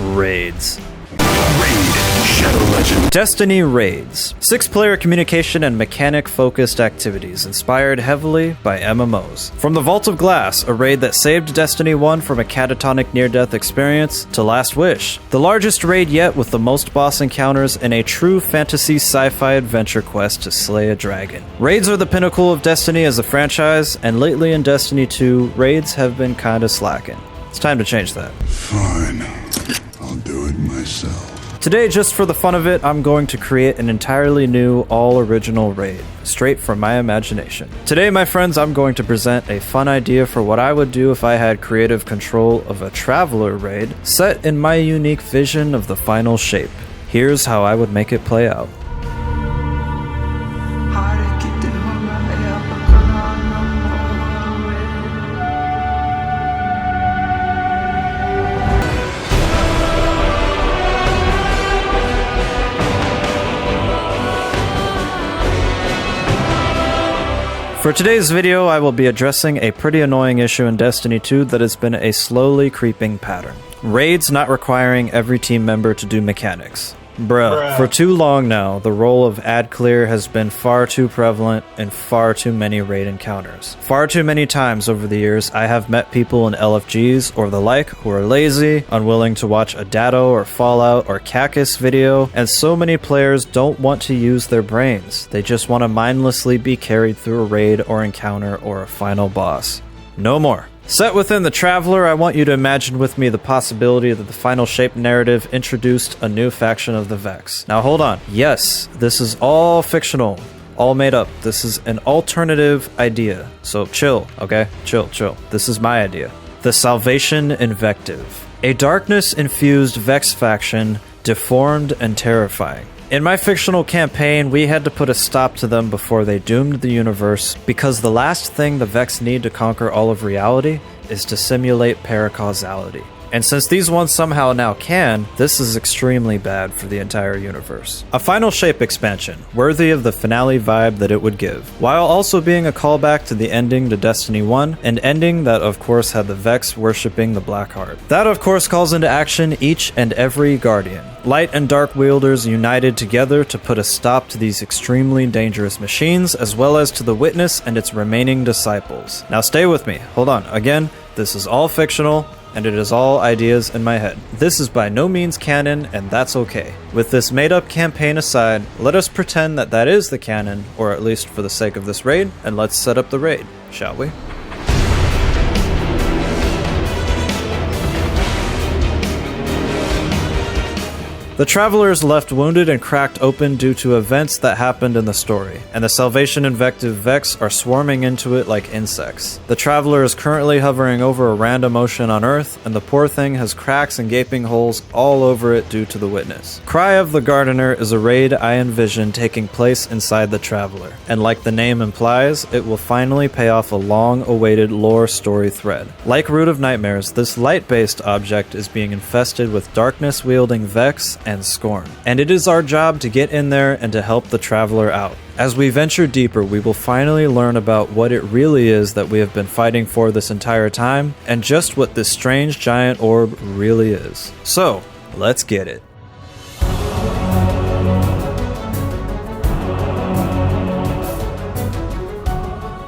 Raids. Raid, Shadow Legend. Destiny Raids. 6-player communication and mechanic-focused activities inspired heavily by MMOs. From the Vault of Glass, a raid that saved Destiny 1 from a catatonic near-death experience, to Last Wish, the largest raid yet with the most boss encounters in a true fantasy sci-fi adventure quest to slay a dragon. Raids are the pinnacle of Destiny as a franchise, and lately in Destiny 2, raids have been kinda slacking. It's time to change that. Fine. I'll do it myself. Today, just for the fun of it, I'm going to create an entirely new, all-original raid, straight from my imagination. Today, my friends, I'm going to present a fun idea for what I would do if I had creative control of a Traveler raid, set in my unique vision of the final shape. Here's how I would make it play out. For today's video, I will be addressing a pretty annoying issue in Destiny 2 that has been a slowly creeping pattern. Raids not requiring every team member to do mechanics. Bruh. For too long now, the role of ad clear has been far too prevalent in far too many raid encounters. Far too many times over the years, I have met people in LFGs or the like who are lazy, unwilling to watch a Datto or Fallout or Cactus video, and so many players don't want to use their brains. They just want to mindlessly be carried through a raid or encounter or a final boss. No more. Set within the Traveler, I want you to imagine with me the possibility that the Final Shape narrative introduced a new faction of the Vex. Now hold on. Yes, this is all fictional, all made up. This is an alternative idea. So chill, okay? Chill. This is my idea. The Salvation Invective. A darkness-infused Vex faction, deformed and terrifying. In my fictional campaign, we had to put a stop to them before they doomed the universe, because the last thing the Vex need to conquer all of reality is to simulate paracausality. And since these ones somehow now can, this is extremely bad for the entire universe. A Final Shape expansion, worthy of the finale vibe that it would give, while also being a callback to the ending to Destiny 1, an ending that of course had the Vex worshipping the Blackheart. That of course calls into action each and every Guardian. Light and Dark wielders united together to put a stop to these extremely dangerous machines, as well as to the Witness and its remaining disciples. Now stay with me, hold on, again, this is all fictional, and it is all ideas in my head. This is by no means canon, and that's okay. With this made-up campaign aside, let us pretend that that is the canon, or at least for the sake of this raid, and let's set up the raid, shall we? The Travelers left wounded and cracked open due to events that happened in the story, and the Salvation Invective Vex are swarming into it like insects. The Traveler is currently hovering over a random ocean on Earth, and the poor thing has cracks and gaping holes all over it due to the Witness. Cry of the Gardener is a raid I envision taking place inside the Traveler, and like the name implies, it will finally pay off a long-awaited lore story thread. Like Root of Nightmares, this light-based object is being infested with darkness-wielding Vex and Scorn, and it is our job to get in there and to help the Traveler out. As we venture deeper, we will finally learn about what it really is that we have been fighting for this entire time, and just what this strange giant orb really is. So, let's get it.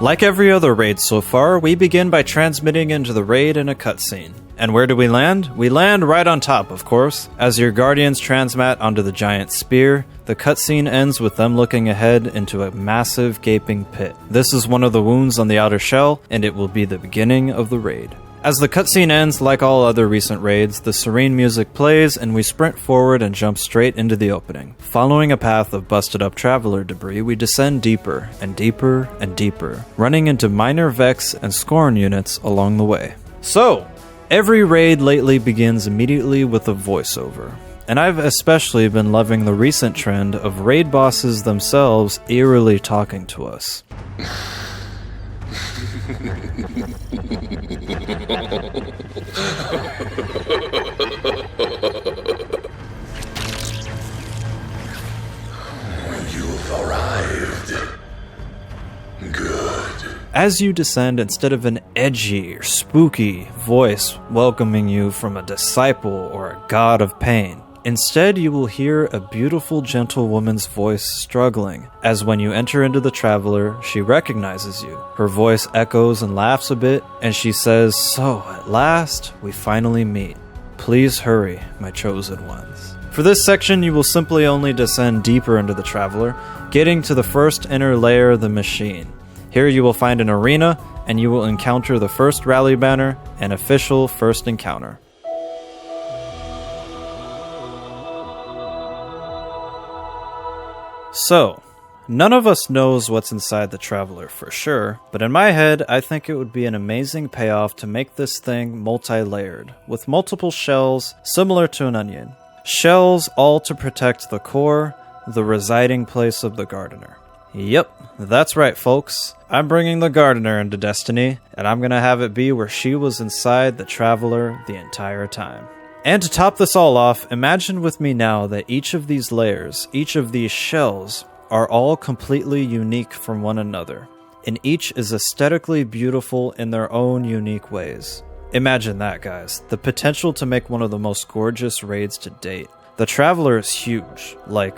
Like every other raid so far, we begin by transmitting into the raid in a cutscene. And where do we land? We land right on top, of course. As your Guardians transmat onto the giant spear, the cutscene ends with them looking ahead into a massive gaping pit. This is one of the wounds on the outer shell, and it will be the beginning of the raid. As the cutscene ends, like all other recent raids, the serene music plays and we sprint forward and jump straight into the opening. Following a path of busted up Traveler debris, we descend deeper and deeper and deeper, running into minor Vex and Scorn units along the way. So, every raid lately begins immediately with a voiceover. And I've especially been loving the recent trend of raid bosses themselves eerily talking to us. You've arrived. Good. As you descend, instead of an edgy or spooky voice welcoming you from a disciple or a god of pain, instead you will hear a beautiful, gentle woman's voice struggling, as when you enter into the Traveler, she recognizes you. Her voice echoes and laughs a bit, and she says, "So, at last, we finally meet. Please hurry, my chosen ones." For this section, you will simply only descend deeper into the Traveler, getting to the first inner layer, the machine. Here you will find an arena, and you will encounter the first rally banner, an official first encounter. So, none of us knows what's inside the Traveler for sure, but in my head, I think it would be an amazing payoff to make this thing multi-layered, with multiple shells similar to an onion. Shells all to protect the core, the residing place of the Gardener. Yep, that's right folks. I'm bringing the Gardener into Destiny, and I'm gonna have it be where she was inside the Traveler the entire time. And to top this all off, imagine with me now that each of these layers, each of these shells, are all completely unique from one another, and each is aesthetically beautiful in their own unique ways. Imagine that, guys. The potential to make one of the most gorgeous raids to date. The Traveler is huge, like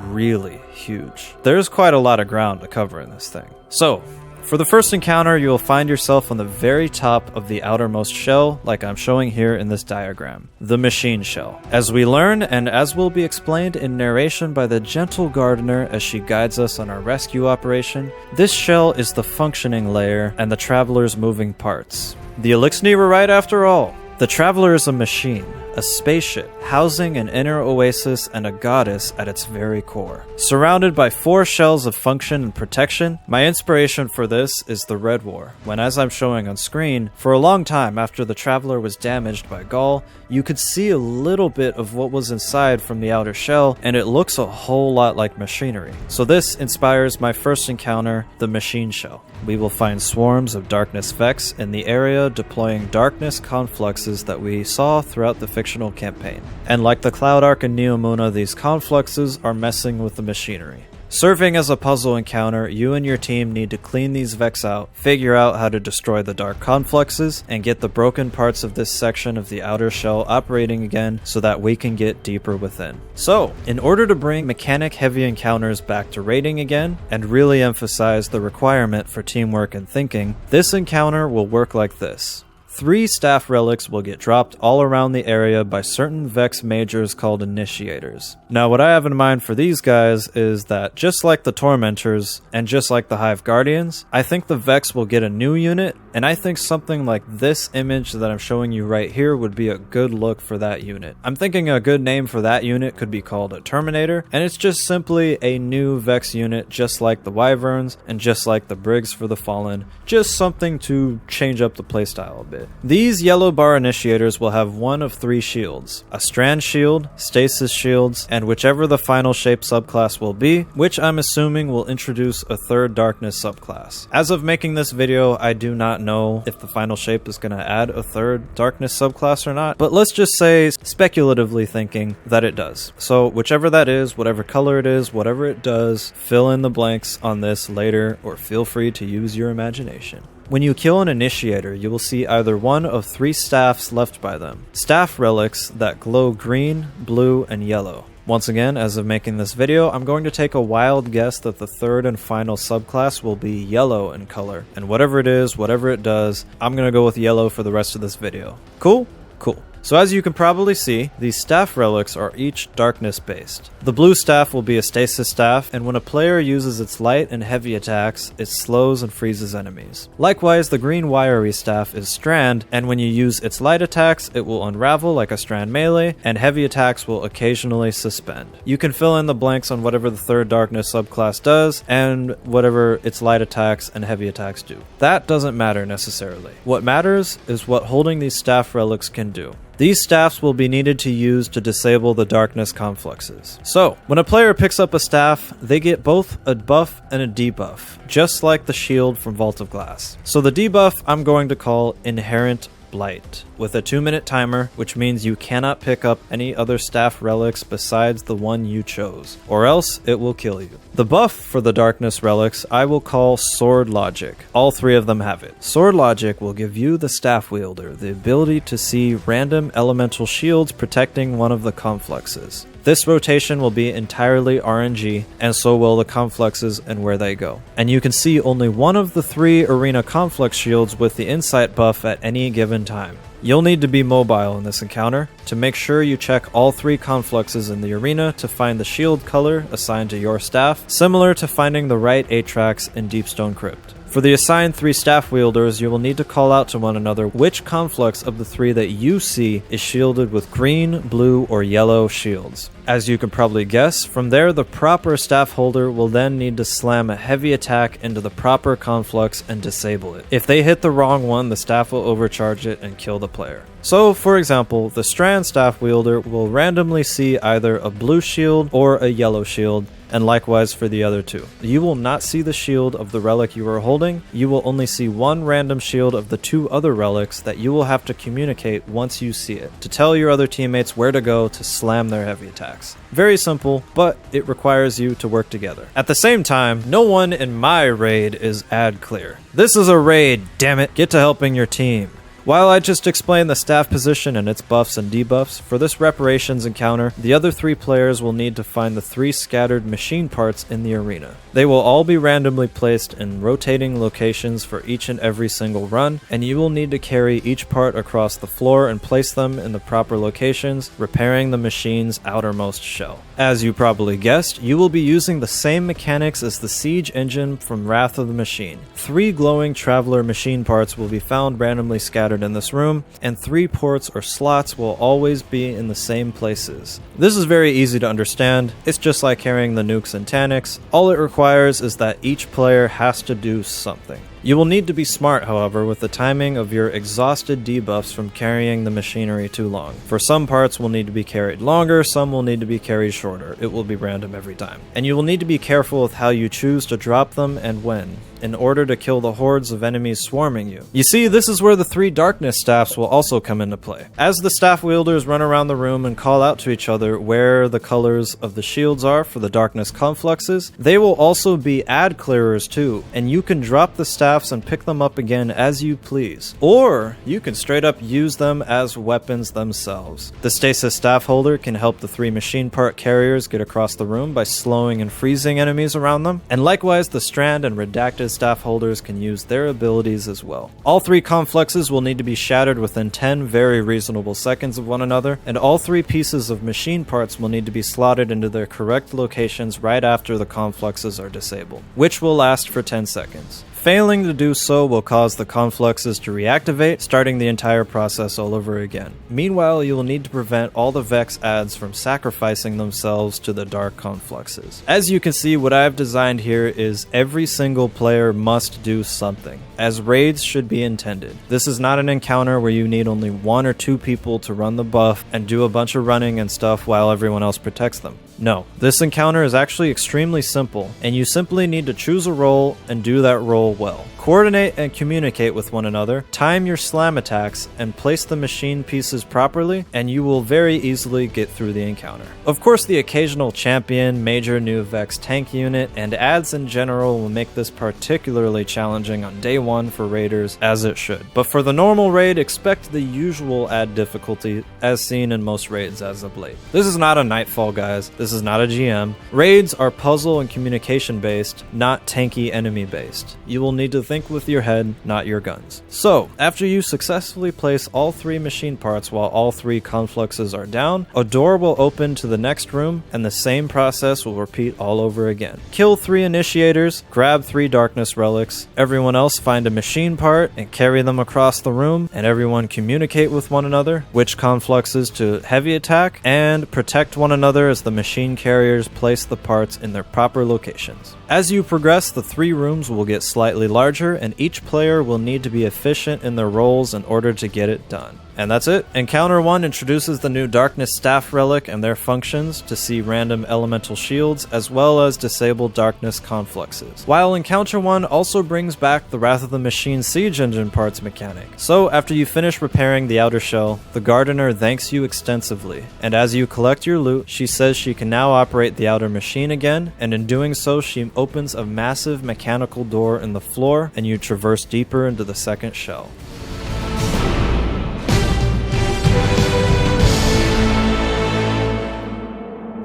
really huge. There's quite a lot of ground to cover in this thing. So, for the first encounter, you will find yourself on the very top of the outermost shell, like I'm showing here in this diagram, the machine shell. As we learn, and as will be explained in narration by the gentle Gardener as she guides us on our rescue operation, this shell is the functioning layer and the Traveler's moving parts. The Elixir were right after all. The Traveler is a machine, a spaceship, housing an inner oasis and a goddess at its very core. Surrounded by 4 shells of function and protection, my inspiration for this is the Red War, when, as I'm showing on screen, for a long time after the Traveler was damaged by Gaul, you could see a little bit of what was inside from the outer shell, and it looks a whole lot like machinery. So this inspires my first encounter, the machine shell. We will find swarms of Darkness Vex in the area deploying darkness confluxes that we saw throughout the fictional campaign. And like the Cloud Arc and Neomuna, these confluxes are messing with the machinery. Serving as a puzzle encounter, you and your team need to clean these Vex out, figure out how to destroy the dark confluxes, and get the broken parts of this section of the outer shell operating again so that we can get deeper within. So, in order to bring mechanic-heavy encounters back to raiding again, and really emphasize the requirement for teamwork and thinking, this encounter will work like this. 3 staff relics will get dropped all around the area by certain Vex majors called Initiators. Now what I have in mind for these guys is that just like the Tormentors and just like the Hive Guardians, I think the Vex will get a new unit, and I think something like this image that I'm showing you right here would be a good look for that unit. I'm thinking a good name for that unit could be called a Terminator, and it's just simply a new Vex unit just like the Wyverns and just like the Brigs for the Fallen, just something to change up the playstyle a bit. These yellow bar Initiators will have one of 3 shields, a strand shield, stasis shields, and whichever the final shape subclass will be, which I'm assuming will introduce a 3rd darkness subclass. As of making this video, I do not know if the final shape is going to add a 3rd darkness subclass or not, but let's just say, speculatively thinking, that it does. So whichever that is, whatever color it is, whatever it does, fill in the blanks on this later, or feel free to use your imagination. When you kill an Initiator, you will see either one of 3 staffs left by them. Staff relics that glow green, blue, and yellow. Once again, as of making this video, I'm going to take a wild guess that the 3rd and final subclass will be yellow in color. And whatever it is, whatever it does, I'm going to go with yellow for the rest of this video. Cool? Cool. So as you can probably see, these staff relics are each darkness based. The blue staff will be a stasis staff, and when a player uses its light and heavy attacks, it slows and freezes enemies. Likewise, the green wiry staff is strand, and when you use its light attacks, it will unravel like a strand melee, and heavy attacks will occasionally suspend. You can fill in the blanks on whatever the 3rd darkness subclass does, and whatever its light attacks and heavy attacks do. That doesn't matter necessarily. What matters is what holding these staff relics can do. These staffs will be needed to use to disable the darkness confluxes. So, when a player picks up a staff, they get both a buff and a debuff, just like the shield from Vault of Glass. So the debuff I'm going to call Inherent Blight, with a 2-minute timer, which means you cannot pick up any other staff relics besides the one you chose, or else it will kill you. The buff for the darkness relics I will call Sword Logic. All 3 of them have it. Sword Logic will give you, the staff wielder, the ability to see random elemental shields protecting one of the confluxes. This rotation will be entirely RNG, and so will the confluxes and where they go. And you can see only one of the 3 arena conflux shields with the insight buff at any given time. You'll need to be mobile in this encounter to make sure you check all 3 confluxes in the arena to find the shield color assigned to your staff, similar to finding the right Atrax in Deepstone Crypt. For the assigned 3 staff wielders, you will need to call out to one another which conflux of the 3 that you see is shielded with green, blue, or yellow shields. As you can probably guess, from there the proper staff holder will then need to slam a heavy attack into the proper conflux and disable it. If they hit the wrong one, the staff will overcharge it and kill the player. So, for example, the Strand staff wielder will randomly see either a blue shield or a yellow shield, and likewise for the other 2. You will not see the shield of the relic you are holding, you will only see one random shield of the 2 other relics that you will have to communicate once you see it, to tell your other teammates where to go to slam their heavy attacks. Very simple, but it requires you to work together. At the same time, no one in my raid is ad clear. This is a raid, damn it! Get to helping your team. While I just explained the staff position and its buffs and debuffs, for this Reparations encounter, the other 3 players will need to find the 3 scattered machine parts in the arena. They will all be randomly placed in rotating locations for each and every single run, and you will need to carry each part across the floor and place them in the proper locations, repairing the machine's outermost shell. As you probably guessed, you will be using the same mechanics as the siege engine from Wrath of the Machine. 3 glowing traveler machine parts will be found randomly scattered in this room, and 3 ports or slots will always be in the same places. This is very easy to understand. It's just like carrying the nukes and Taniks. All it requires is that each player has to do something. You will need to be smart, however, with the timing of your exhausted debuffs from carrying the machinery too long. For some parts will need to be carried longer, some will need to be carried shorter. It will be random every time. And you will need to be careful with how you choose to drop them and when, in order to kill the hordes of enemies swarming you. You see, this is where the 3 darkness staffs will also come into play. As the staff wielders run around the room and call out to each other where the colors of the shields are for the darkness confluxes, they will also be ad clearers too, and you can drop the staff and pick them up again as you please. Or you can straight up use them as weapons themselves. The stasis staff holder can help the 3 machine part carriers get across the room by slowing and freezing enemies around them, and likewise the strand and redacted staff holders can use their abilities as well. All 3 confluxes will need to be shattered within 10 very reasonable seconds of one another, and all 3 pieces of machine parts will need to be slotted into their correct locations right after the confluxes are disabled, which will last for 10 seconds. Failing to do so will cause the confluxes to reactivate, starting the entire process all over again. Meanwhile, you will need to prevent all the Vex adds from sacrificing themselves to the dark confluxes. As you can see, what I have designed here is every single player must do something, as raids should be intended. This is not an encounter where you need only 1 or 2 people to run the buff and do a bunch of running and stuff while everyone else protects them. No, this encounter is actually extremely simple, and you simply need to choose a role and do that role well. Coordinate and communicate with one another, time your slam attacks, and place the machine pieces properly, and you will very easily get through the encounter. Of course, the occasional champion, major new Vex tank unit, and adds in general will make this particularly challenging on day 1 for raiders, as it should. But for the normal raid, expect the usual add difficulty as seen in most raids as of late. This is not a Nightfall, guys. This is not a GM. Raids are puzzle and communication based, not tanky enemy based. You will need to think with your head, not your guns. So, after you successfully place all 3 machine parts while all 3 confluxes are down, a door will open to the next room, and the same process will repeat all over again. Kill 3 initiators, grab 3 darkness relics, everyone else find a machine part and carry them across the room, and everyone communicate with one another, which confluxes to heavy attack, and protect one another as the machine carriers place the parts in their proper locations. As you progress, the 3 rooms will get slightly larger, and each player will need to be efficient in their roles in order to get it done. And that's it. Encounter 1 introduces the new Darkness Staff Relic and their functions to see random elemental shields as well as disable Darkness confluxes. While Encounter 1 also brings back the Wrath of the Machine Siege Engine parts mechanic. So after you finish repairing the outer shell, the Gardener thanks you extensively, and as you collect your loot, she says she can now operate the outer machine again, and in doing so she opens a massive mechanical door in the floor and you traverse deeper into the second shell.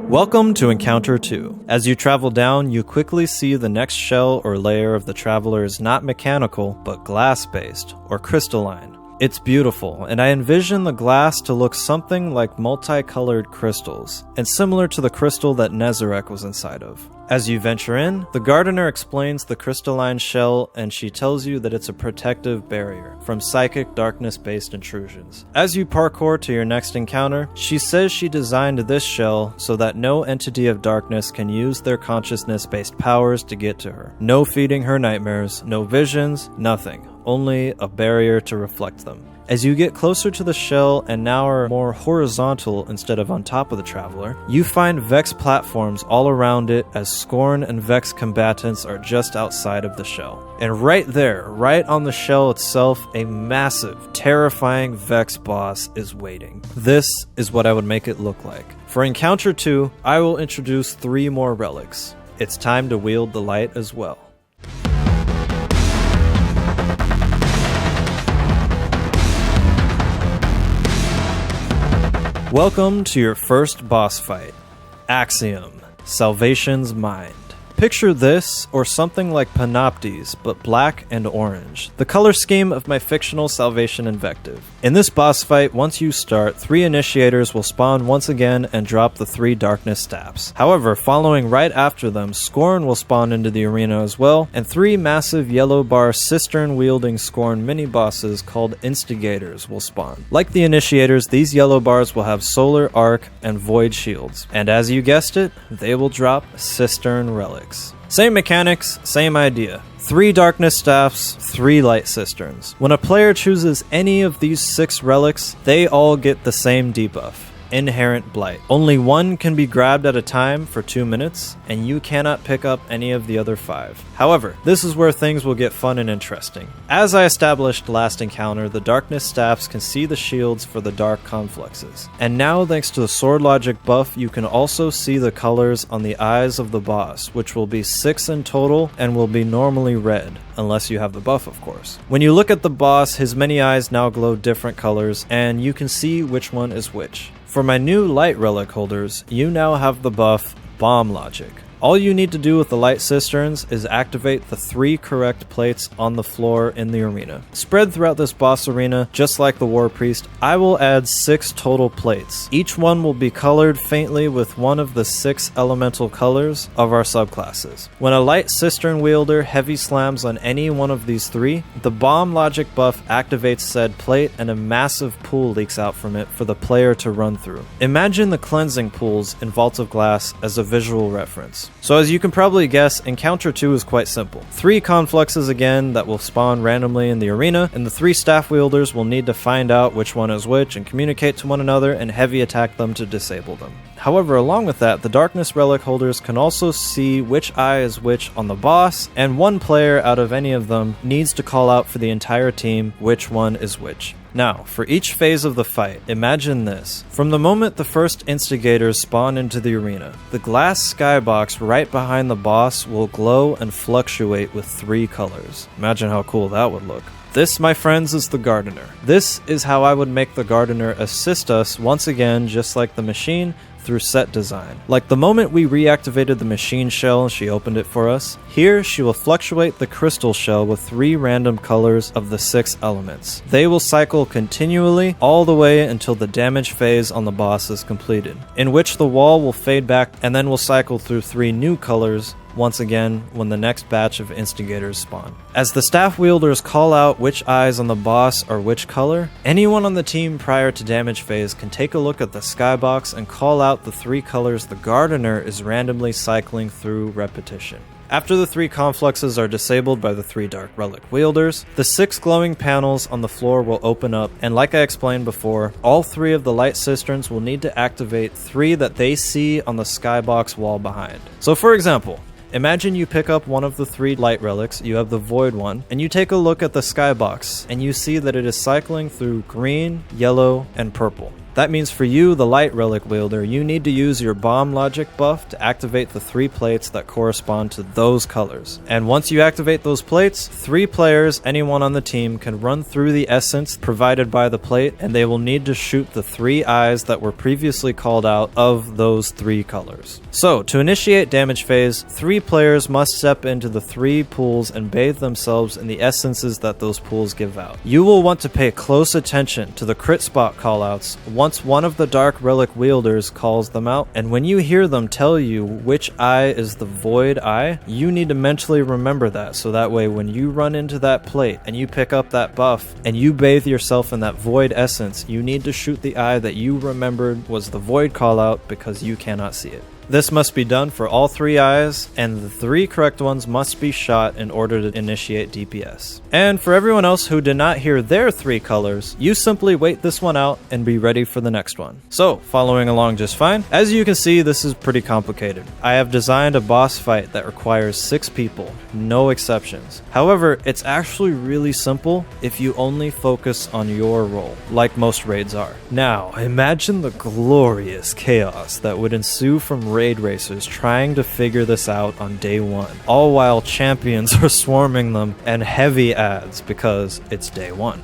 Welcome to Encounter 2. As you travel down, you quickly see the next shell or layer of the Traveler is not mechanical, but glass-based, or crystalline. It's beautiful, and I envision the glass to look something like multicolored crystals, and similar to the crystal that Nezarec was inside of. As you venture in, the Gardener explains the crystalline shell, and she tells you that it's a protective barrier from psychic darkness-based intrusions. As you parkour to your next encounter, she says she designed this shell so that no entity of darkness can use their consciousness-based powers to get to her. No feeding her nightmares, no visions, nothing. Only a barrier to reflect them. As you get closer to the shell and now are more horizontal instead of on top of the Traveler, you find Vex platforms all around it as Scorn and Vex combatants are just outside of the shell. And right there, right on the shell itself, a massive, terrifying Vex boss is waiting. This is what I would make it look like. For Encounter 2, I will introduce 3 more relics. It's time to wield the light as well. Welcome to your first boss fight, Axium, Salvation's Mind. Picture this, or something like Panoptes, but black and orange, the color scheme of my fictional Salvation invective. In this boss fight, once you start, 3 Initiators will spawn once again and drop the 3 Darkness Staffs. However, following right after them, Scorn will spawn into the arena as well, and 3 massive yellow bar cistern-wielding Scorn mini-bosses called Instigators will spawn. Like the Initiators, these yellow bars will have Solar Arc and Void Shields, and as you guessed it, they will drop Cistern Relics. Same mechanics, same idea. 3 Darkness Staffs, 3 Light Cisterns. When a player chooses any of these 6 relics, they all get the same debuff, Inherent Blight. Only one can be grabbed at a time for 2 minutes, and you cannot pick up any of the other 5. However, this is where things will get fun and interesting. As I established last encounter, the Darkness Staffs can see the shields for the dark confluxes. And now, thanks to the Sword Logic buff, you can also see the colors on the eyes of the boss, which will be 6 in total and will be normally red, unless you have the buff, of course. When you look at the boss, his many eyes now glow different colors, and you can see which one is which. For my new light relic holders, you now have the buff Bomb Logic. All you need to do with the light cisterns is activate the 3 correct plates on the floor in the arena. Spread throughout this boss arena, just like the War Priest, I will add 6 total plates. Each one will be colored faintly with one of the 6 elemental colors of our subclasses. When a light cistern wielder heavy slams on any one of these 3, the Bomb Logic buff activates said plate and a massive pool leaks out from it for the player to run through. Imagine the cleansing pools in Vault of Glass as a visual reference. So as you can probably guess, Encounter 2 is quite simple. 3 confluxes again that will spawn randomly in the arena, and the 3 staff wielders will need to find out which one is which and communicate to one another and heavy attack them to disable them. However, along with that, the Darkness Relic holders can also see which eye is which on the boss, and one player out of any of them needs to call out for the entire team which one is which. Now, for each phase of the fight, imagine this. From the moment the first Instigators spawn into the arena, the glass skybox right behind the boss will glow and fluctuate with 3 colors. Imagine how cool that would look. This, my friends, is the Gardener. This is how I would make the Gardener assist us once again, just like the machine, through set design. Like the moment we reactivated the machine shell and she opened it for us, here she will fluctuate the crystal shell with 3 random colors of the 6 elements. They will cycle continually all the way until the damage phase on the boss is completed, in which the wall will fade back and then will cycle through 3 new colors once again when the next batch of Instigators spawn. As the staff wielders call out which eyes on the boss are which color, anyone on the team prior to damage phase can take a look at the skybox and call out the 3 colors the Gardener is randomly cycling through repetition. After the 3 confluxes are disabled by the 3 dark relic wielders, the 6 glowing panels on the floor will open up, and like I explained before, all 3 of the light cisterns will need to activate 3 that they see on the skybox wall behind. So for example, imagine you pick up one of the 3 light relics, you have the void one, and you take a look at the skybox, and you see that it is cycling through green, yellow, and purple. That means for you, the light relic wielder, you need to use your bomb logic buff to activate the 3 plates that correspond to those colors. And once you activate those plates, 3 players, anyone on the team, can run through the essence provided by the plate, and they will need to shoot the 3 eyes that were previously called out of those 3 colors. So, to initiate damage phase, 3 players must step into the 3 pools and bathe themselves in the essences that those pools give out. You will want to pay close attention to the crit spot callouts once one of the dark relic wielders calls them out, and when you hear them tell you which eye is the void eye, you need to mentally remember that, so that way when you run into that plate and you pick up that buff and you bathe yourself in that void essence, you need to shoot the eye that you remembered was the void callout because you cannot see it. This must be done for all 3 eyes, and the 3 correct ones must be shot in order to initiate DPS. And for everyone else who did not hear their 3 colors, you simply wait this one out and be ready for the next one. So, following along just fine. As you can see, this is pretty complicated. I have designed a boss fight that requires 6 people, no exceptions. However, it's actually really simple if you only focus on your role, like most raids are. Now, imagine the glorious chaos that would ensue from raid racers trying to figure this out on day 1, all while champions are swarming them and heavy ads because it's day 1.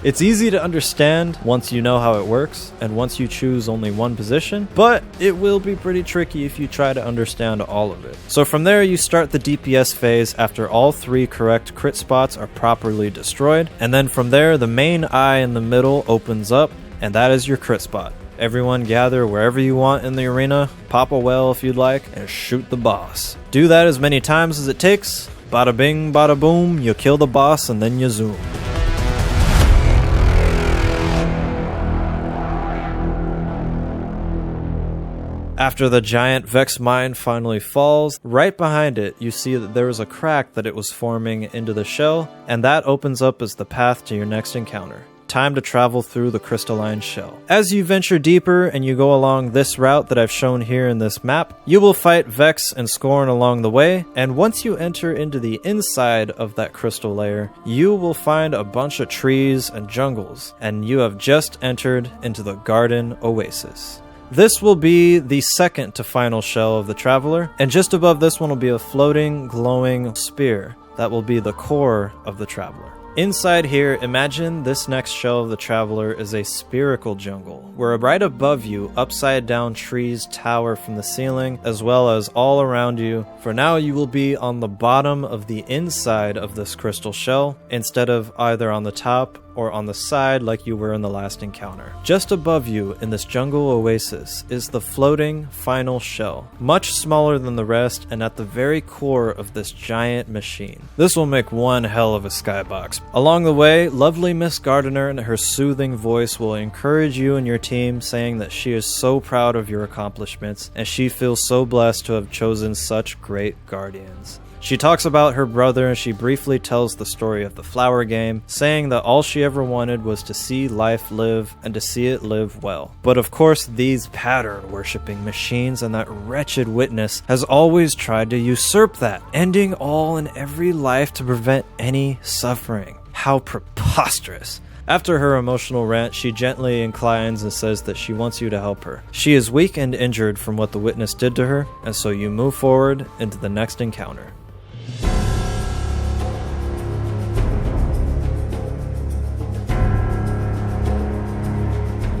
It's easy to understand once you know how it works and once you choose only one position, but it will be pretty tricky if you try to understand all of it. So from there you start the DPS phase after all 3 correct crit spots are properly destroyed, and then from there the main eye in the middle opens up, and that is your crit spot. Everyone gather wherever you want in the arena, pop a well if you'd like, and shoot the boss. Do that as many times as it takes. Bada bing, bada boom, you kill the boss and then you zoom. After the giant Vex Mind finally falls, right behind it you see that there is a crack that it was forming into the shell, and that opens up as the path to your next encounter. Time to travel through the crystalline shell. As you venture deeper and you go along this route that I've shown here in this map, you will fight Vex and Scorn along the way, and once you enter into the inside of that crystal layer, you will find a bunch of trees and jungles, and you have just entered into the Garden Oasis. This will be the second to final shell of the Traveler, and just above this one will be a floating, glowing spear that will be the core of the Traveler. Inside here, imagine this next shell of the Traveler is a spherical jungle, where right above you, upside down trees tower from the ceiling, as well as all around you. For now, you will be on the bottom of the inside of this crystal shell, instead of either on the top or on the side like you were in the last encounter. Just above you in this jungle oasis is the floating final shell, much smaller than the rest and at the very core of this giant machine. This will make one hell of a skybox. Along the way, lovely Miss Gardener and her soothing voice will encourage you and your team, saying that she is so proud of your accomplishments and she feels so blessed to have chosen such great guardians. She talks about her brother and she briefly tells the story of the flower game, saying that all she ever wanted was to see life live and to see it live well. But of course, these pattern-worshipping machines and that wretched witness has always tried to usurp that, ending all and every life to prevent any suffering. How preposterous. After her emotional rant, she gently inclines and says that she wants you to help her. She is weak and injured from what the witness did to her, and so you move forward into the next encounter.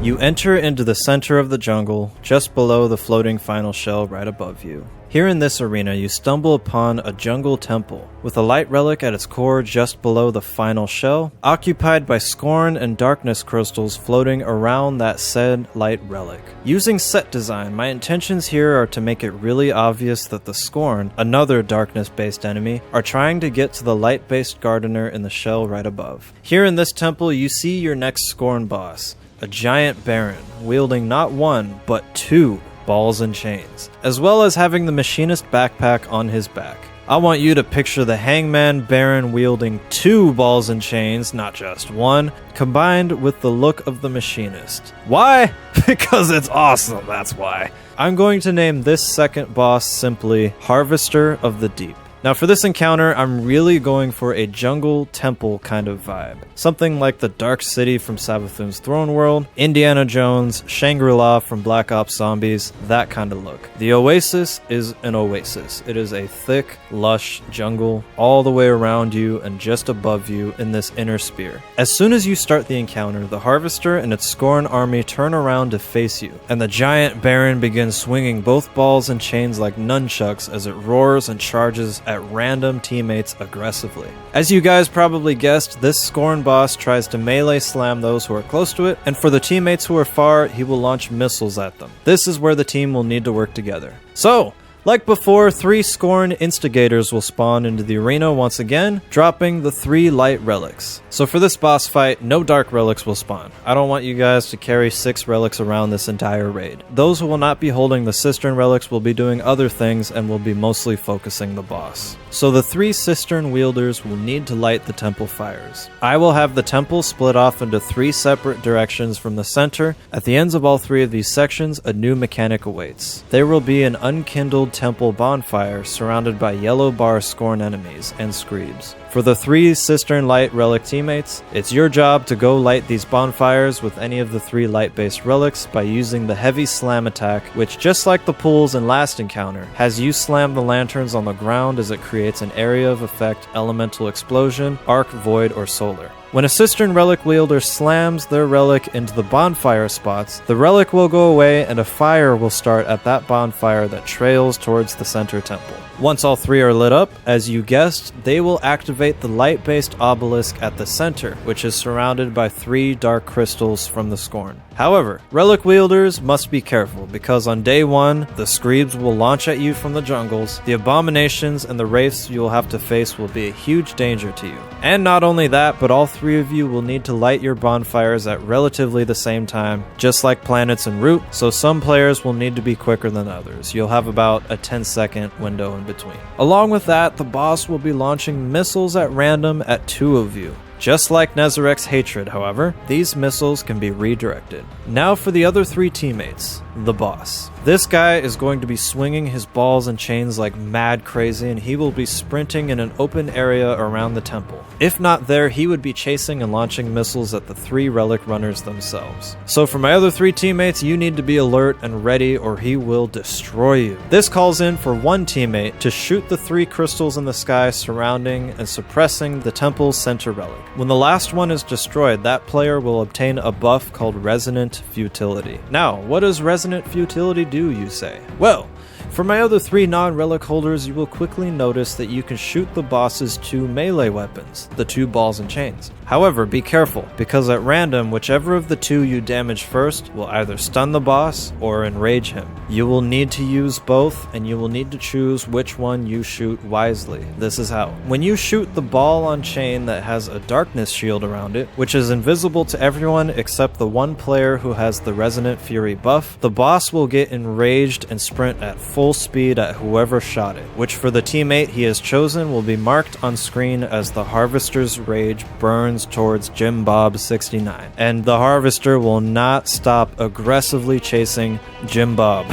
You enter into the center of the jungle, just below the floating final shell right above you. Here in this arena, you stumble upon a jungle temple, with a light relic at its core just below the final shell, occupied by Scorn and Darkness crystals floating around that said light relic. Using set design, my intentions here are to make it really obvious that the Scorn, another Darkness-based enemy, are trying to get to the light-based Gardener in the shell right above. Here in this temple, you see your next Scorn boss, a giant baron, wielding not one, but 2 balls and chains, as well as having the machinist backpack on his back. I want you to picture the Hangman Baron wielding 2 balls and chains, not just 1, combined with the look of the machinist. Why? Because it's awesome, that's why. I'm going to name this second boss simply Harvester of the Deep. Now for this encounter, I'm really going for a jungle temple kind of vibe. Something like the Dark City from Savathun's Throne World, Indiana Jones, Shangri-La from Black Ops Zombies, that kind of look. The Oasis is an oasis. It is a thick, lush jungle all the way around you and just above you in this inner sphere. As soon as you start the encounter, the Harvester and its Scorn army turn around to face you, and the giant Baron begins swinging both balls and chains like nunchucks as it roars and charges at random teammates aggressively. As you guys probably guessed, this Scorn boss tries to melee slam those who are close to it, and for the teammates who are far, he will launch missiles at them. This is where the team will need to work together. So, like before, 3 Scorn instigators will spawn into the arena once again, dropping the 3 light relics. So for this boss fight, no dark relics will spawn. I don't want you guys to carry 6 relics around this entire raid. Those who will not be holding the cistern relics will be doing other things and will be mostly focusing the boss. So the 3 cistern wielders will need to light the temple fires. I will have the temple split off into 3 separate directions from the center. At the ends of all 3 of these sections, a new mechanic awaits. There will be an unkindled temple bonfire surrounded by yellow bar Scorn enemies and Screebs. For the 3 Cistern Light Relic teammates, it's your job to go light these bonfires with any of the 3 light-based relics by using the Heavy Slam attack, which, just like the pools in last encounter, has you slam the lanterns on the ground as it creates an area of effect elemental explosion, arc, void, or solar. When a Cistern Relic wielder slams their relic into the bonfire spots, the relic will go away and a fire will start at that bonfire that trails towards the center temple. Once all 3 are lit up, as you guessed, they will activate the light-based obelisk at the center, which is surrounded by 3 dark crystals from the Scorn. However, relic wielders must be careful, because on day 1, the Screebs will launch at you from the jungles, the abominations and the wraiths you will have to face will be a huge danger to you. And not only that, but all 3 of you will need to light your bonfires at relatively the same time, just like planets en route, so some players will need to be quicker than others. You'll have about a 10-second window in between. Along with that, the boss will be launching missiles at random at 2 of you. Just like Nezarek's hatred, however, these missiles can be redirected. Now for the other 3 teammates, the boss. This guy is going to be swinging his balls and chains like mad crazy, and he will be sprinting in an open area around the temple. If not there, he would be chasing and launching missiles at the 3 relic runners themselves. So for my other 3 teammates, you need to be alert and ready or he will destroy you. This calls in for 1 teammate to shoot the 3 crystals in the sky surrounding and suppressing the temple's center relic. When the last one is destroyed, that player will obtain a buff called Resonant Futility. Now, what does Resonant Futility do, you say? Well, for my other 3 non-relic holders, you will quickly notice that you can shoot the boss's 2 melee weapons, the 2 balls and chains. However, be careful, because at random, whichever of the 2 you damage first will either stun the boss or enrage him. You will need to use both, and you will need to choose which one you shoot wisely. This is how. When you shoot the ball on chain that has a darkness shield around it, which is invisible to everyone except the 1 player who has the Resonant Fury buff, the boss will get enraged and sprint at full speed at whoever shot it, which for the teammate he has chosen will be marked on screen as the Harvester's Rage burns towards Jim Bob 69, and the Harvester will not stop aggressively chasing Jim Bob.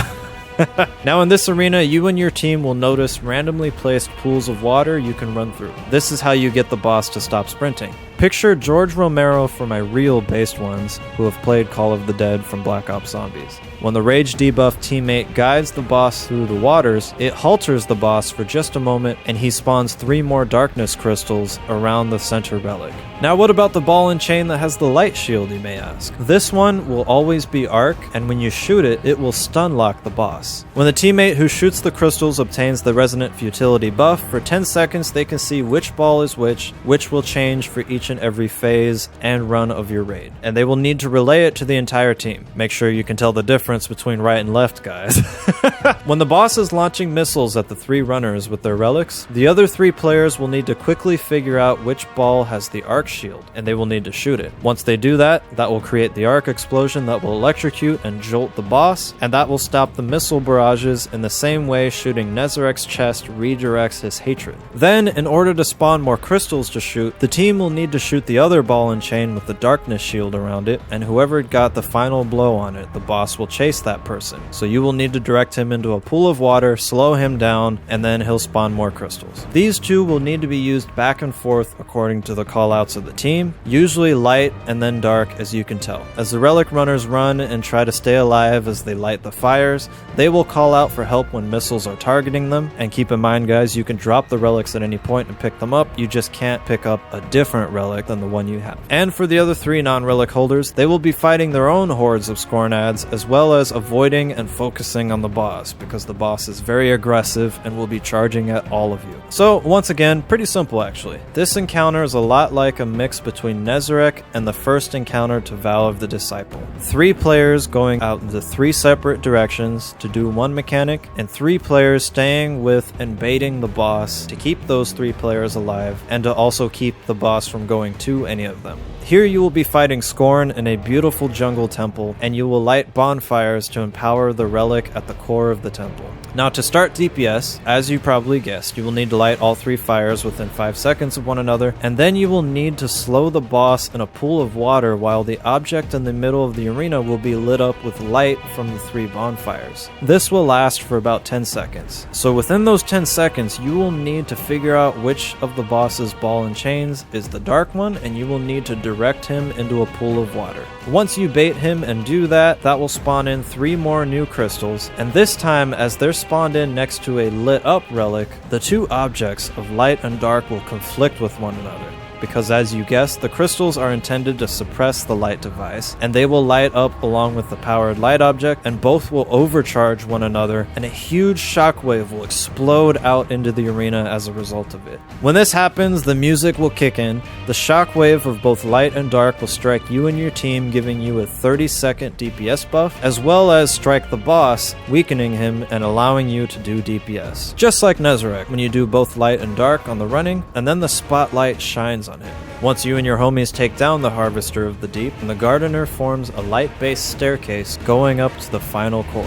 Now in this arena, you and your team will notice randomly placed pools of water you can run through. This is how you get the boss to stop sprinting. Picture George Romero for my real based ones who have played Call of the Dead from Black Ops Zombies. When the rage debuff teammate guides the boss through the waters, it halters the boss for just a moment and he spawns 3 more darkness crystals around the center relic. Now what about the ball and chain that has the light shield, you may ask? This one will always be arc, and when you shoot it, it will stun lock the boss. When the teammate who shoots the crystals obtains the Resonant Futility buff, for 10 seconds they can see which ball is which will change for each each and every phase and run of your raid, and they will need to relay it to the entire team. Make sure you can tell the difference between right and left, guys. When the boss is launching missiles at the 3 runners with their relics, the other 3 players will need to quickly figure out which ball has the arc shield, and they will need to shoot it. Once they do that, that will create the arc explosion that will electrocute and jolt the boss, and that will stop the missile barrages in the same way shooting Nezarek's chest redirects his hatred. Then, in order to spawn more crystals to shoot, the team will need to shoot the other ball and chain with the darkness shield around it, and whoever got the final blow on it, the boss will chase that person. So you will need to direct him into a pool of water, slow him down, and then he'll spawn more crystals. These 2 will need to be used back and forth according to the callouts of the team, usually light and then dark, as you can tell. As the relic runners run and try to stay alive as they light the fires, they will call out for help when missiles are targeting them, and keep in mind, guys, you can drop the relics at any point and pick them up, you just can't pick up a different relic than the one you have. And for the other 3 non-relic holders, they will be fighting their own hordes of scorn ads, as well as avoiding and focusing on the boss, because the boss is very aggressive and will be charging at all of you. So, once again, pretty simple actually. This encounter is a lot like a mix between Nezarek and the first encounter to Vow of the Disciple. 3 players going out into 3 separate directions to do one mechanic, and 3 players staying with and baiting the boss to keep those 3 players alive, and to also keep the boss from going to any of them. Here you will be fighting Scorn in a beautiful jungle temple, and you will light bonfires to empower the relic at the core of the temple. Now, to start DPS, as you probably guessed, you will need to light all 3 fires within 5 seconds of one another, and then you will need to slow the boss in a pool of water while the object in the middle of the arena will be lit up with light from the 3 bonfires. This will last for about 10 seconds. So within those 10 seconds, you will need to figure out which of the boss's ball and chains is the dark one, and you will need to direct him into a pool of water. Once you bait him and do that, that will spawn in 3 more new crystals, and this time, as they're spawned in next to a lit up relic, the 2 objects of light and dark will conflict with one another. Because as you guessed, the crystals are intended to suppress the light device, and they will light up along with the powered light object, and both will overcharge one another, and a huge shockwave will explode out into the arena as a result of it. When this happens, the music will kick in, the shockwave of both light and dark will strike you and your team, giving you a 30-second DPS buff, as well as strike the boss, weakening him and allowing you to do DPS. Just like Nezarek, when you do both light and dark on the running, and then the spotlight shines on him. Once you and your homies take down the Harvester of the Deep, and the Gardener forms a light-based staircase going up to the final core.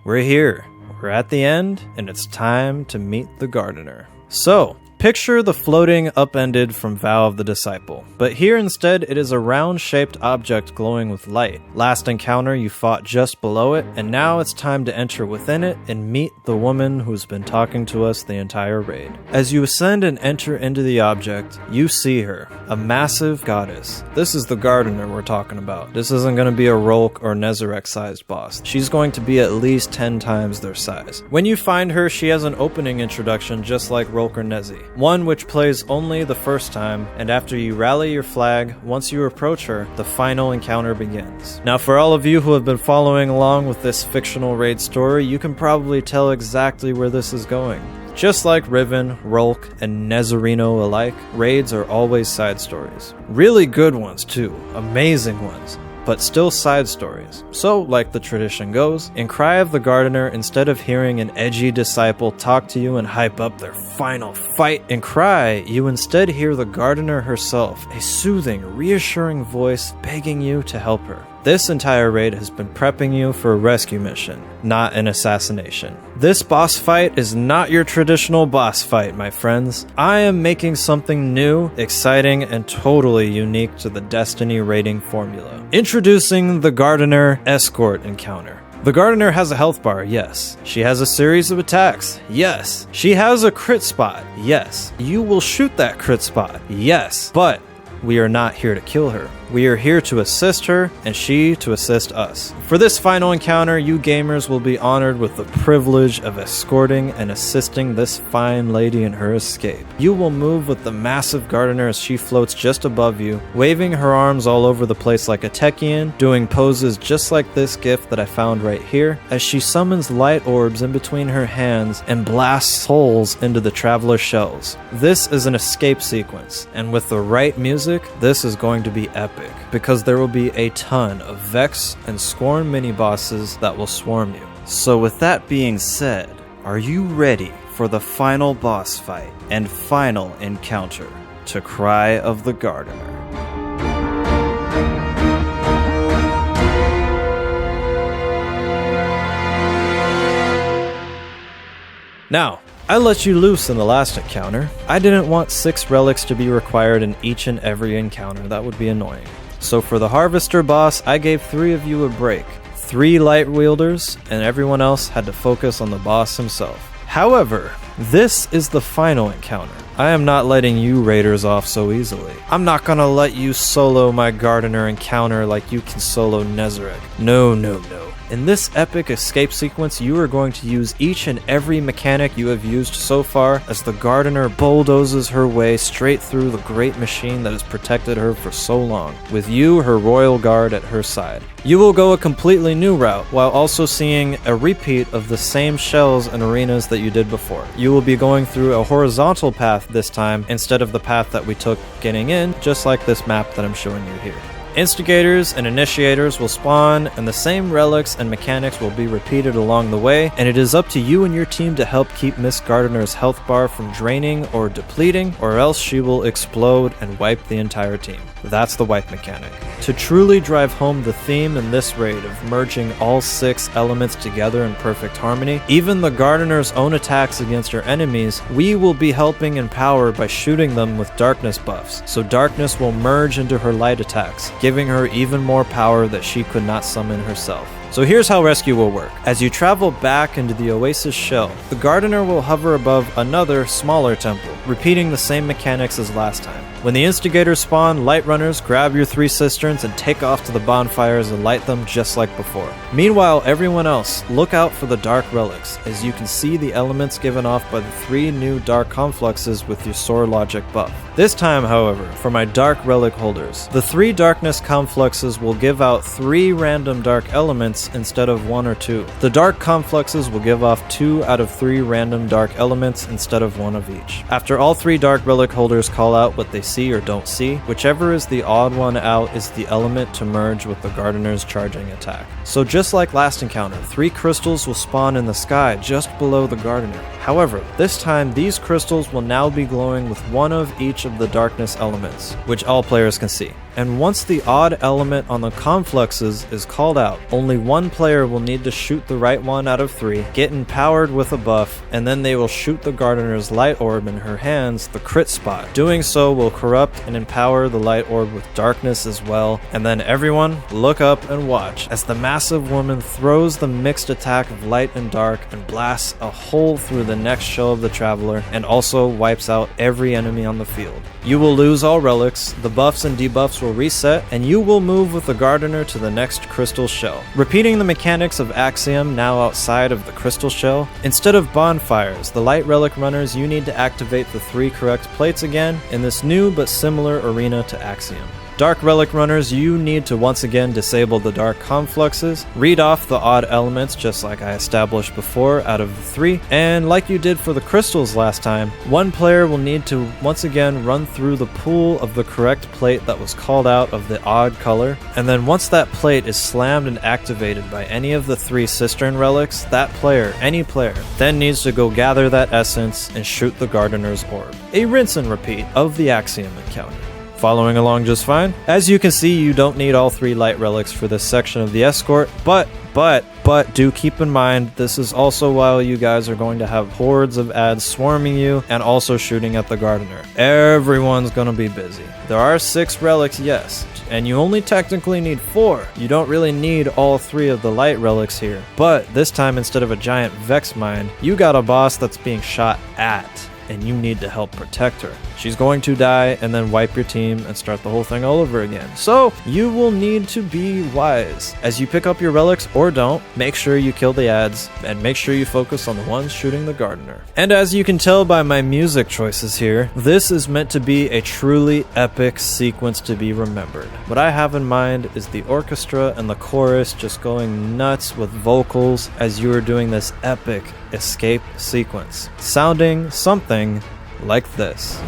We're here. We're at the end, and it's time to meet the Gardener. So, picture the floating upended from Vow of the Disciple, but here instead it is a round-shaped object glowing with light. Last encounter you fought just below it, and now it's time to enter within it and meet the woman who's been talking to us the entire raid. As you ascend and enter into the object, you see her, a massive goddess. This is the Gardener we're talking about. This isn't going to be a Rolk or Nezarek-sized boss. She's going to be at least 10 times their size. When you find her, she has an opening introduction just like Rolk or Nezi. One which plays only the first time, and after you rally your flag, once you approach her, the final encounter begins. Now, for all of you who have been following along with this fictional raid story, you can probably tell exactly where this is going. Just like Riven, Rolk, and Nezarino alike, raids are always side stories. Really good ones too, amazing ones, but still side stories. So, like the tradition goes, in Cry of the Gardener, instead of hearing an edgy disciple talk to you and hype up their final fight in Cry, you instead hear the Gardener herself, a soothing, reassuring voice begging you to help her. This entire raid has been prepping you for a rescue mission, not an assassination. This boss fight is not your traditional boss fight, my friends. I am making something new, exciting, and totally unique to the Destiny raiding formula. Introducing the Gardener Escort Encounter. The Gardener has a health bar, yes. She has a series of attacks, yes. She has a crit spot, yes. You will shoot that crit spot, yes. But we are not here to kill her. We are here to assist her, and she to assist us. For this final encounter, you gamers will be honored with the privilege of escorting and assisting this fine lady in her escape. You will move with the massive Gardener as she floats just above you, waving her arms all over the place like a Techian, doing poses just like this gift that I found right here, as she summons light orbs in between her hands and blasts holes into the traveler shells. This is an escape sequence, and with the right music, this is going to be epic, because there will be a ton of Vex and Scorn mini-bosses that will swarm you. So with that being said, are you ready for the final boss fight and final encounter to Cry of the Gardener? Now, I let you loose in the last encounter. I didn't want 6 relics to be required in each and every encounter. That would be annoying. So for the Harvester boss, I gave 3 of you a break. 3 light wielders, and everyone else had to focus on the boss himself. However, this is the final encounter. I am not letting you raiders off so easily. I'm not gonna let you solo my Gardener encounter like you can solo Nezarec. No, no, no. In this epic escape sequence, you are going to use each and every mechanic you have used so far as the Gardener bulldozes her way straight through the great machine that has protected her for so long, with you, her royal guard, at her side. You will go a completely new route, while also seeing a repeat of the same shells and arenas that you did before. You will be going through a horizontal path this time, instead of the path that we took getting in, just like this map that I'm showing you here. Instigators and Initiators will spawn, and the same relics and mechanics will be repeated along the way, and it is up to you and your team to help keep Miss Gardener's health bar from draining or depleting, or else she will explode and wipe the entire team. That's the wipe mechanic. To truly drive home the theme in this raid of merging all 6 elements together in perfect harmony, even the Gardener's own attacks against her enemies, we will be helping in power by shooting them with darkness buffs, so darkness will merge into her light attacks, giving her even more power that she could not summon herself. So here's how rescue will work. As you travel back into the Oasis shell, the Gardener will hover above another, smaller temple, repeating the same mechanics as last time. When the Instigators spawn, Light Runners grab your 3 cisterns and take off to the bonfires and light them just like before. Meanwhile, everyone else, look out for the Dark Relics, as you can see the elements given off by the 3 new Dark Confluxes with your Sword Logic buff. This time, however, for my Dark Relic holders, the 3 Darkness Confluxes will give out 3 random Dark Elements instead of 1 or 2. The Dark Confluxes will give off 2 out of 3 random Dark Elements instead of 1 of each. After all 3 Dark Relic holders call out what they see or don't see, whichever is the odd one out is the element to merge with the Gardener's charging attack. So just like last encounter, 3 crystals will spawn in the sky just below the Gardener. However, this time these crystals will now be glowing with 1 of each of the darkness elements, which all players can see. And once the odd element on the confluxes is called out, only 1 player will need to shoot the right one out of 3, get empowered with a buff, and then they will shoot the Gardener's light orb in her hands, the crit spot. Doing so will corrupt and empower the light orb with darkness as well, and then everyone look up and watch as the massive woman throws the mixed attack of light and dark and blasts a hole through the next shell of the Traveler, and also wipes out every enemy on the field. You will lose all relics, the buffs and debuffs will reset, and you will move with the Gardener to the next crystal shell. Repeating the mechanics of Axium now outside of the crystal shell, instead of bonfires, the light relic runners, you need to activate the 3 correct plates again in this new but similar arena to Axium. Dark Relic Runners, you need to once again disable the Dark Confluxes, read off the odd elements just like I established before out of the 3, and like you did for the crystals last time, 1 player will need to once again run through the pool of the correct plate that was called out of the odd color, and then once that plate is slammed and activated by any of the 3 Cistern Relics, that player, any player, then needs to go gather that essence and shoot the Gardener's orb. A rinse and repeat of the Axiom encounter. Following along just fine. As you can see, you don't need all 3 light relics for this section of the escort, but do keep in mind, this is also while you guys are going to have hordes of ads swarming you and also shooting at the Gardener. Everyone's gonna be busy. There are 6 relics, yes, and you only technically need 4. You don't really need all 3 of the light relics here, but this time instead of a giant Vex Mind, you got a boss that's being shot at. and you need to help protect her. She's going to die and then wipe your team and start the whole thing all over again. So you will need to be wise. As you pick up your relics or don't, make sure you kill the ads and make sure you focus on the ones shooting the Gardener. And as you can tell by my music choices here, this is meant to be a truly epic sequence to be remembered. What I have in mind is the orchestra and the chorus just going nuts with vocals as you are doing this epic escape sequence, sounding something like this.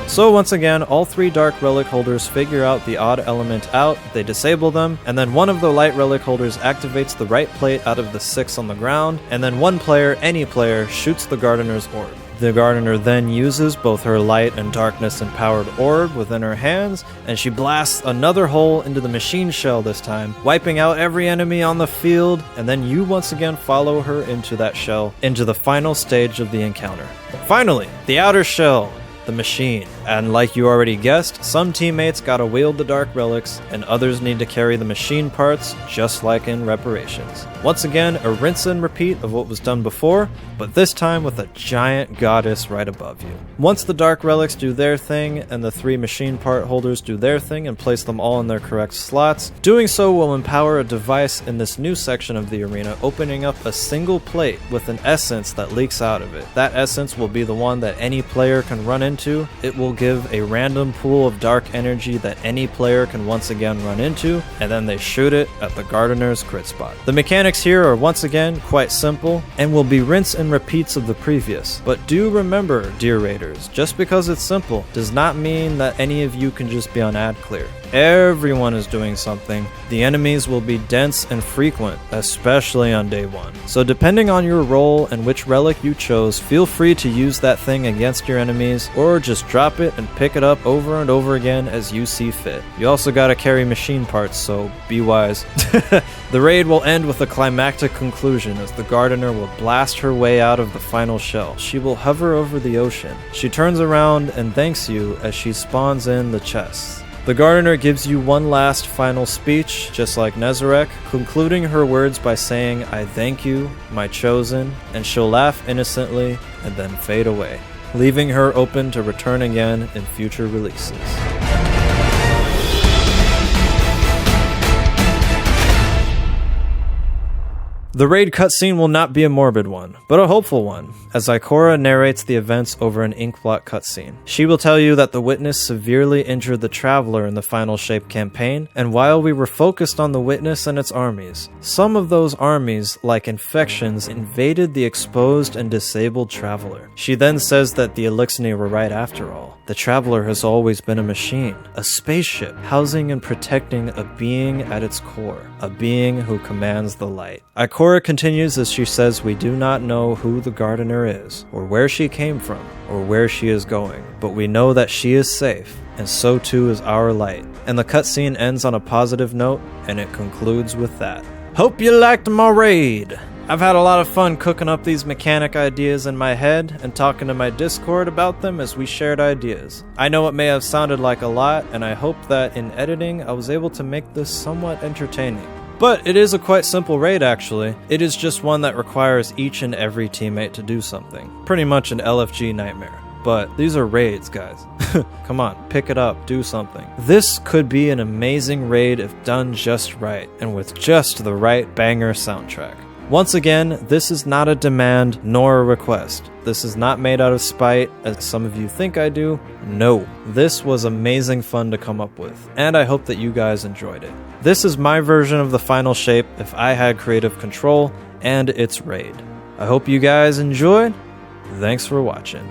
So once again, all 3 dark relic holders figure out the odd element out, they disable them, and then one of the light relic holders activates the right plate out of the 6 on the ground, and then one player, any player, shoots the Gardener's orb. The Gardener then uses both her light and darkness empowered orb within her hands, and she blasts another hole into the machine shell this time, wiping out every enemy on the field, and then you once again follow her into that shell, into the final stage of the encounter. Finally, the outer shell, the machine. And like you already guessed, some teammates gotta wield the dark relics, and others need to carry the machine parts, just like in Reparations. Once again, a rinse and repeat of what was done before, but this time with a giant goddess right above you. Once the dark relics do their thing, and the 3 machine part holders do their thing and place them all in their correct slots, doing so will empower a device in this new section of the arena, opening up a single plate with an essence that leaks out of it. That essence will be the one that any player can run into. It will give a random pool of dark energy that any player can once again run into, and then they shoot it at the Gardener's crit spot. The mechanics here are once again quite simple, and will be rinse and repeats of the previous. But do remember, dear raiders, just because it's simple does not mean that any of you can just be on ad clear. Everyone is doing something. The enemies will be dense and frequent, especially on day 1. So depending on your role and which relic you chose, feel free to use that thing against your enemies, or just drop it and pick it up over and over again as you see fit. You also gotta carry machine parts, so be wise. The raid will end with a climactic conclusion as the Gardener will blast her way out of the final shell. She will hover over the ocean. She turns around and thanks you as she spawns in the chests. The Gardener gives you one last final speech, just like Nezarec, concluding her words by saying, "I thank you, my chosen," and she'll laugh innocently and then fade away, leaving her open to return again in future releases. The raid cutscene will not be a morbid one, but a hopeful one, as Ikora narrates the events over an inkblot cutscene. She will tell you that the Witness severely injured the Traveler in the Final Shape campaign, and while we were focused on the Witness and its armies, some of those armies, like infections, invaded the exposed and disabled Traveler. She then says that the Elixir were right after all. The Traveler has always been a machine, a spaceship, housing and protecting a being at its core, a being who commands the light. Ikora continues as she says we do not know who the Gardener is, or where she came from, or where she is going, but we know that she is safe, and so too is our light. And the cutscene ends on a positive note, and it concludes with that. Hope you liked my raid! I've had a lot of fun cooking up these mechanic ideas in my head and talking to my Discord about them as we shared ideas. I know it may have sounded like a lot, and I hope that in editing I was able to make this somewhat entertaining. But it is a quite simple raid actually. It is just one that requires each and every teammate to do something. Pretty much an LFG nightmare. But these are raids, guys. Come on, pick it up, do something. This could be an amazing raid if done just right, and with just the right banger soundtrack. Once again, this is not a demand nor a request. This is not made out of spite, as some of you think I do. No, this was amazing fun to come up with, and I hope that you guys enjoyed it. This is my version of the Final Shape if I had creative control, and its raid. I hope you guys enjoyed. Thanks for watching.